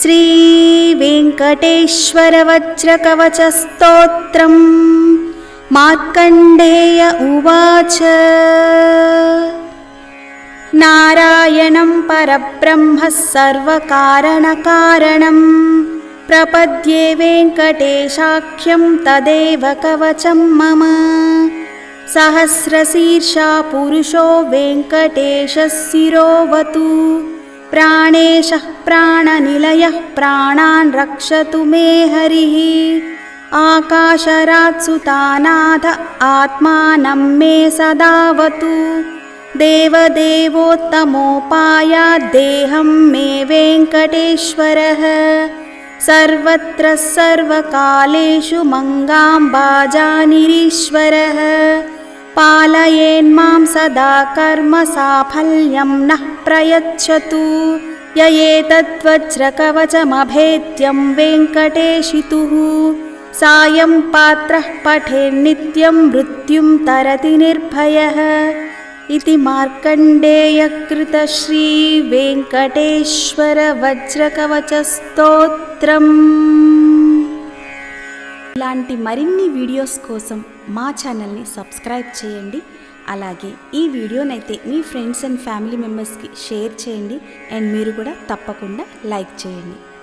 श्रीवेङ्कटेश्वरवज्रकवचस्तोत्रम् मार्कण्डेय उवाच। नारायणं परब्रह्म सर्वकारणकारणं प्रपद्ये वेङ्कटेशाख्यं तदेव कवचं मम। सहस्रशीर्षा पुरुषो वेङ्कटेशः शिरोवतु प्राणेशः प्राणनिलयः प्राणान् रक्षतु मे हरिः। आकाशरात्सुतानाथ आत्मानं मे सदावतु देवदेवोत्तमोपायाद्देहं मे वेङ्कटेश्वरः। सर्वत्र सर्वकालेषु मङ्गाम्बाजानिरीश्वरः पालयेन्मां सदा कर्मसाफल्यं नः प्रयच्छतु। य एतद्वज्रकवचमभेद्यं वेङ्कटेशितुः सायं पात्रः पठेन्नित्यं मृत्युं तरति निर्भयः। इति मार्कण्डेयकृत श्रीवेङ्कटेश्वर वज्रकवचस्तोत्रम्। ఇలాంటి మరిన్ని వీడియోస్ కోసం మా ఛానల్ని సబ్స్క్రైబ్ చేయండి. అలాగే ఈ వీడియోనైతే మీ ఫ్రెండ్స్ అండ్ ఫ్యామిలీ మెంబర్స్కి షేర్ చేయండి. అండ్ మీరు కూడా తప్పకుండా లైక్ చేయండి.